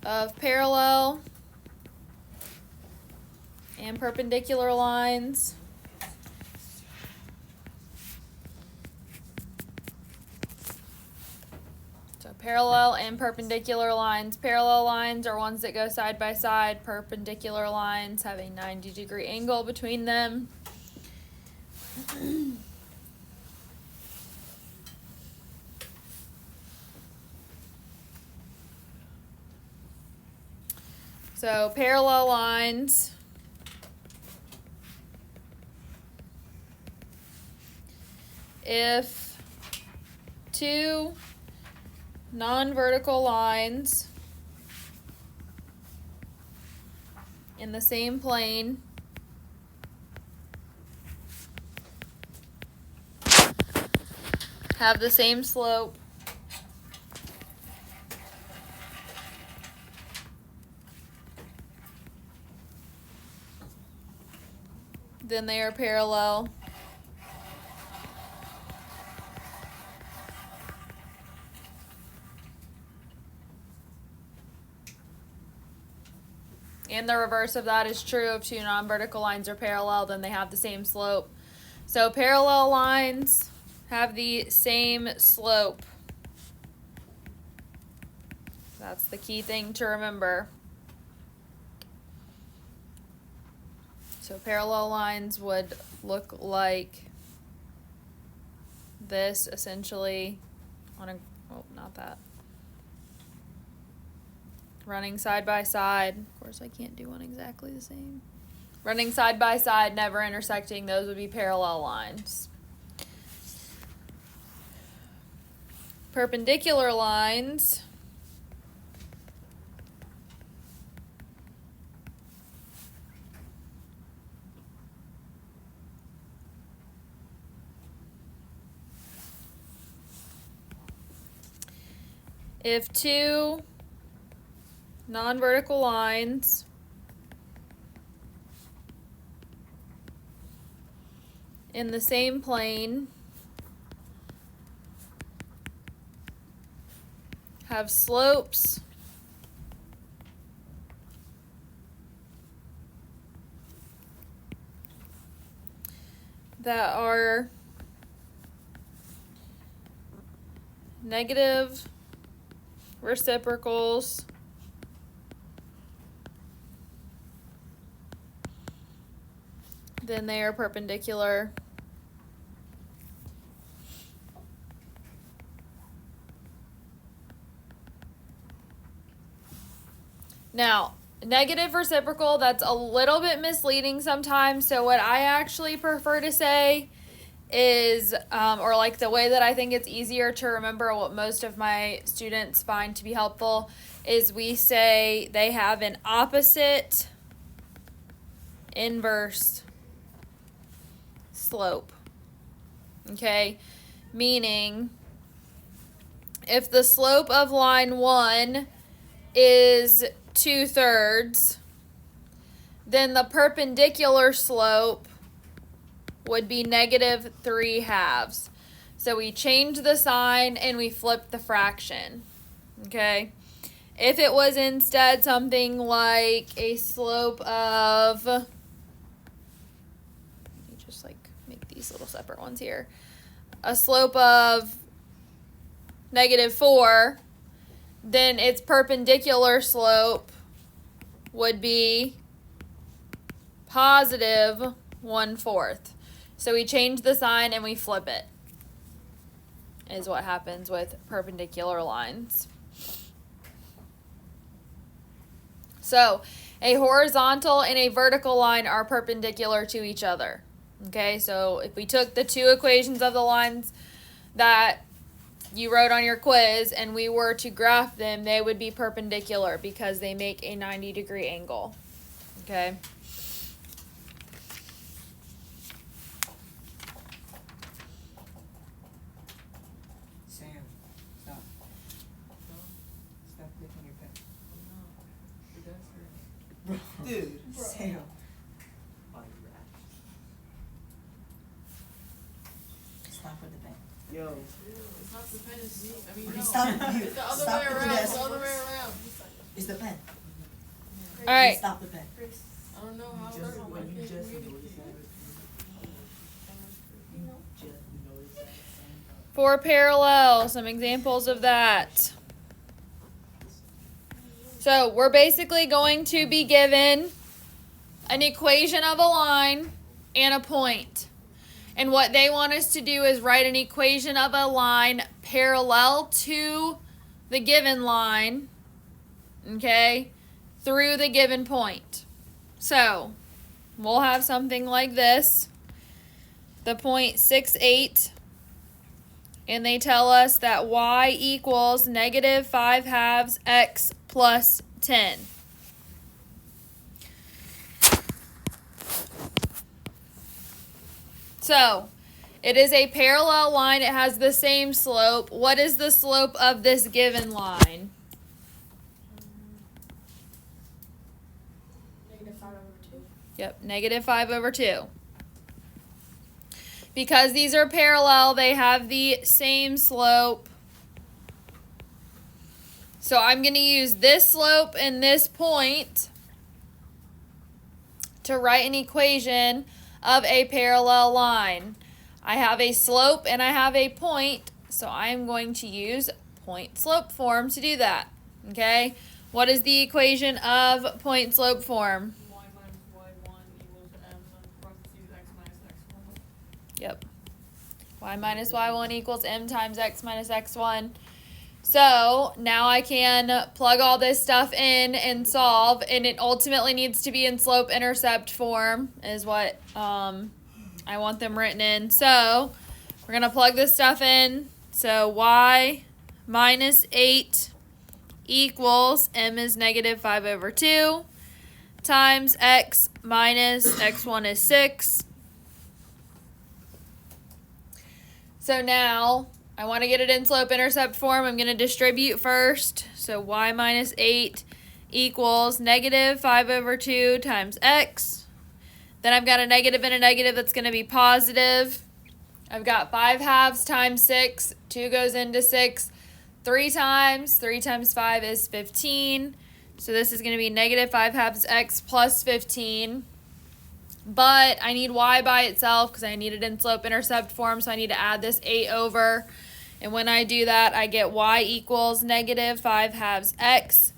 of parallel and perpendicular lines. So parallel and perpendicular lines. Parallel lines are ones that go side by side. Perpendicular lines have a 90-degree angle between them. So parallel lines if two non-vertical lines in the same plane have the same slope, then they are parallel. And the reverse of that is true. If two non-vertical lines are parallel, then they have the same slope. So parallel lines have the same slope. That's the key thing to remember. So parallel lines would look like this, essentially, on a, well, not that. Running side by side. Of course, I can't do one exactly the same. Running side by side, never intersecting, those would be parallel lines. Perpendicular lines if two non-vertical lines in the same plane have slopes that are negative reciprocals then they are perpendicular. Now, negative reciprocal, that's a little bit misleading sometimes. So what I actually prefer to say is, or like the way that I think it's easier to remember, what most of my students find to be helpful, is we say they have an opposite inverse slope. Okay? Meaning, if the slope of line 1 is 2/3, then the perpendicular slope would be negative 3/2. So we change the sign and we flip the fraction. Okay? If it was instead something like a slope of, let me just like make these little separate ones here. A slope of -4, then its perpendicular slope would be positive 1/4. So we change the sign and we flip it, is what happens with perpendicular lines. So a horizontal and a vertical line are perpendicular to each other. Okay, so if we took the two equations of the lines that you wrote on your quiz and we were to graph them, they would be perpendicular because they make a 90-degree angle. Okay. Sam, stop. Stop licking your pen. Bro, dude, Sam. Stop with the pen. Yo. It's not the pen, it's me. I mean, What no. stop you. It's the other Stop way with the around. It's desk. the other way around. It's the pen. All right. Stop the pen. I don't know how Just when you just notice that. For parallel, some examples of that. So we're basically going to be given an equation of a line and a point. And what they want us to do is write an equation of a line parallel to the given line, okay, through the given point. So we'll have something like this, the point 6, 8, and they tell us that y equals negative 5/2 x plus 10. So, it is a parallel line. It has the same slope. What is the slope of this given line? -5/2. Yep, -5/2. Because these are parallel, they have the same slope. So I'm going to use this slope and this point to write an equation of a parallel line. I have a slope and I have a point, so I'm going to use point-slope form to do that. Okay? What is the equation of point-slope form? Y minus y1 equals m parentheses x minus x1. Yep. Y minus y1 equals m times x minus x1. So now I can plug all this stuff in and solve, and it ultimately needs to be in slope-intercept form is what I want them written in. So we're going to plug this stuff in. So y minus 8 equals m is -5/2 times x minus x1 is 6. So now I want to get it in slope-intercept form. I'm going to distribute first. So y minus 8 equals -5/2 times x. Then I've got a negative and a negative that's going to be positive. I've got 5/2 times 6. 2 goes into 6 3 times. 3 times 5 is 15. So this is going to be -5/2 x plus 15. But I need y by itself because I need it in slope-intercept form, so I need to add this 8 over. And when I do that, I get y equals -5/2 x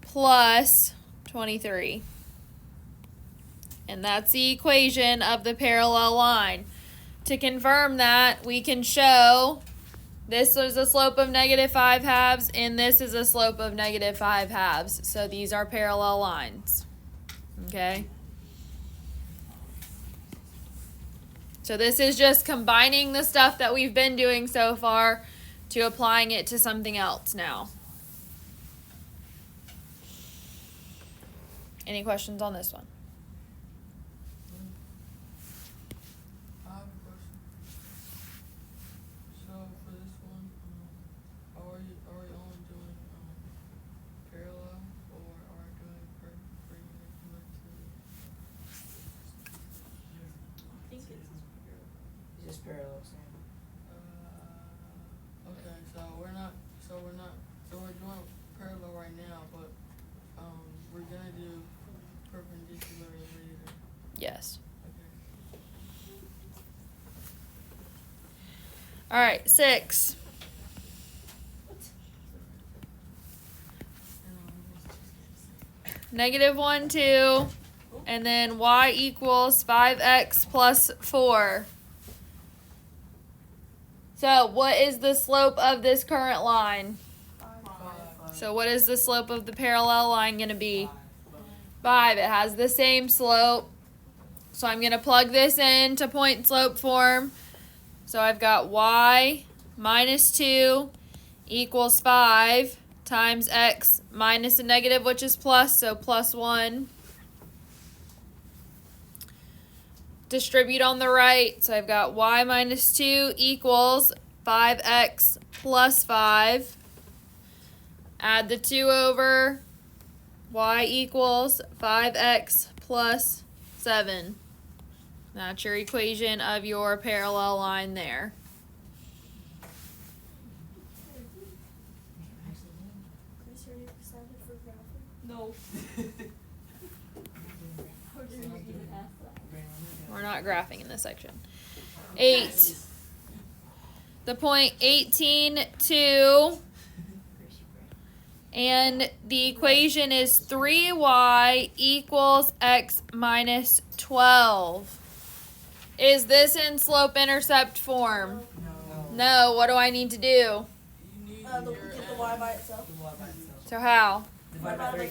plus 23. And that's the equation of the parallel line. To confirm that, we can show this is a slope of -5/2 and this is a slope of -5/2. So these are parallel lines. Okay? So this is just combining the stuff that we've been doing so far to applying it to something else now. Any questions on this one? I have a question. So for this one, are we only doing parallel, or are we doing perpendicular to? It's just parallel, Sam. Okay, so we're doing parallel right now, but we're gonna do perpendicular later. Yes. Okay. All right, 6. -1, 2, and then y equals 5x plus 4. So what is the slope of this current line? 5. So what is the slope of the parallel line going to be? 5. It has the same slope. So I'm going to plug this into point slope form. So I've got y minus 2 equals 5 times x minus a negative, which is plus, so plus 1. Distribute on the right, so I've got y minus 2 equals 5x plus 5. Add the 2 over, y equals 5x plus 7. That's your equation of your parallel line there. No. How dare you even ask that? We're not graphing in this section. 8. The point 18, 2. And the equation is 3y equals x minus 12. Is this in slope-intercept form? No. What do I need to do? You need Get the y by itself. So how? Divide by 3.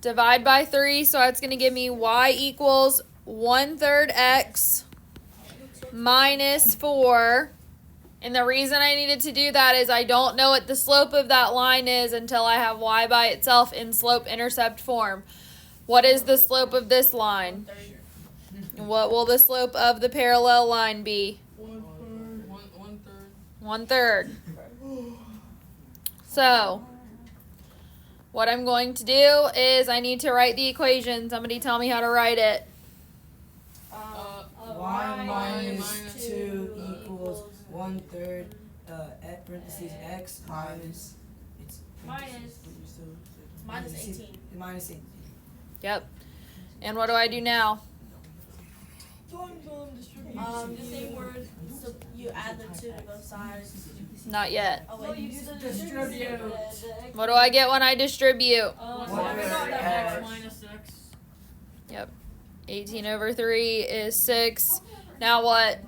Divide by 3, so that's going to give me y equals 1/3 x minus 4. And the reason I needed to do that is I don't know what the slope of that line is until I have y by itself in slope-intercept form. What is the slope of this line? And what will the slope of the parallel line be? 1/3. So, what I'm going to do is I need to write the equation. Somebody tell me how to write it. Y minus 2 equals 1/3 at parentheses x minus it's Minus 18. minus 18. Yep. And what do I do now? The same word. So you add the 2 to both sides. Not yet. Oh wait, you do the distribute. What do I get when I distribute? X minus x. Yep. 18 over 3 is 6. Now what?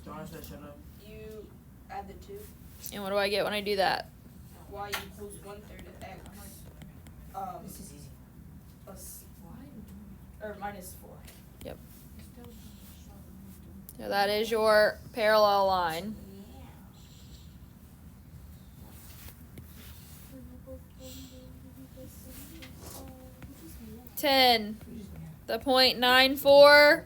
John said shut up. You add the 2. And what do I get when I do that? Y equals 1/3 of x. This is easy. Plus or minus 4. So that is your parallel line. The point 9,4,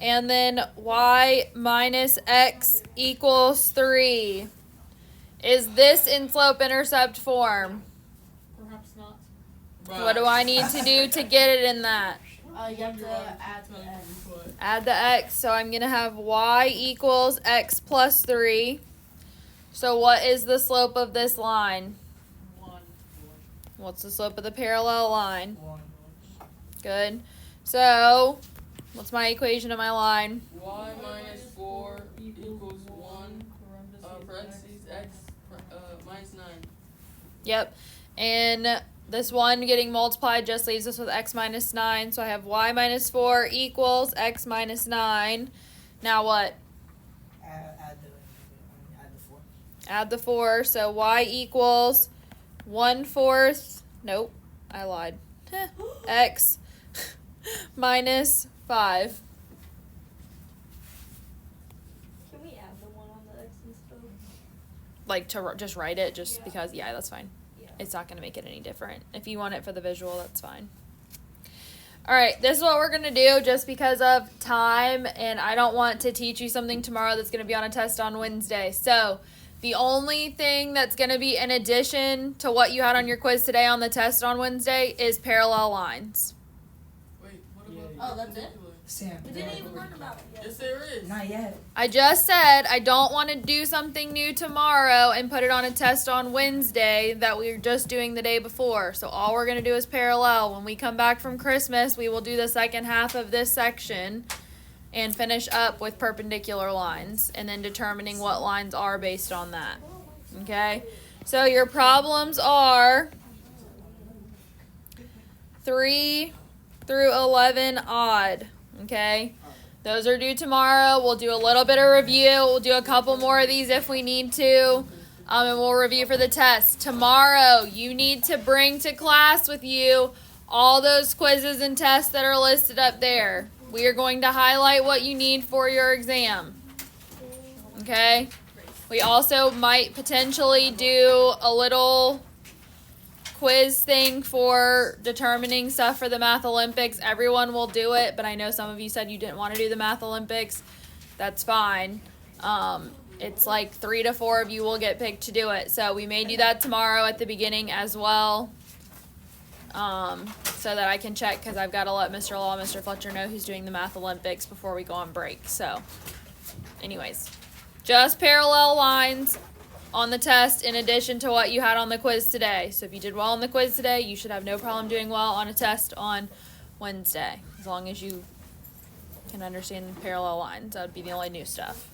and then y minus x equals 3. Is this in slope-intercept form? Perhaps not. What do I need to do to get it in that? You have to add the x. Add the x, so I'm going to have y equals x plus 3. So what is the slope of this line? 1. What's the slope of the parallel line? 1. Good. So, what's my equation of my line? Y minus 4 equals 1 parentheses x minus 9. Yep. And this 1 getting multiplied just leaves us with x minus 9. So I have y minus 4 equals x minus 9. Now what? Add the 4. Add the 4. So y equals 1/4. Nope. I lied. X minus 5. Can we add the 1 on the x instead? Like to just write it just Yeah. because, yeah, that's fine. Yeah. It's not going to make it any different. If you want it for the visual, that's fine. All right, this is what we're going to do just because of time, and I don't want to teach you something tomorrow that's going to be on a test on Wednesday. So the only thing that's going to be in addition to what you had on your quiz today on the test on Wednesday is parallel lines. Wait, what about Oh, that's it? perpendicular? Sam. We didn't even learn about it yet. Yes, there is. Not yet. I just said I don't want to do something new tomorrow and put it on a test on Wednesday that we were just doing the day before. So all we're going to do is parallel. When we come back from Christmas, we will do the second half of this section and finish up with perpendicular lines and then determining what lines are based on that. Okay? So your problems are 3 through 11 odd. Okay? Those are due tomorrow. We'll do a little bit of review. We'll do a couple more of these if we need to. And we'll review for the test. Tomorrow, you need to bring to class with you all those quizzes and tests that are listed up there. We are going to highlight what you need for your exam. Okay? We also might potentially do a little quiz thing for determining stuff for the Math Olympics. Everyone will do it, but I know some of you said you didn't want to do the Math Olympics. That's fine. It's like 3 to 4 of you will get picked to do it. So we may do that tomorrow at the beginning as well. So that I can check, because I've got to let Mr. Law and Mr. Fletcher know who's doing the Math Olympics before we go on break. So anyways, just parallel lines. on the test in addition to what you had on the quiz today. So if you did well on the quiz today, you should have no problem doing well on a test on Wednesday, as long as you can understand parallel lines. That would be the only new stuff.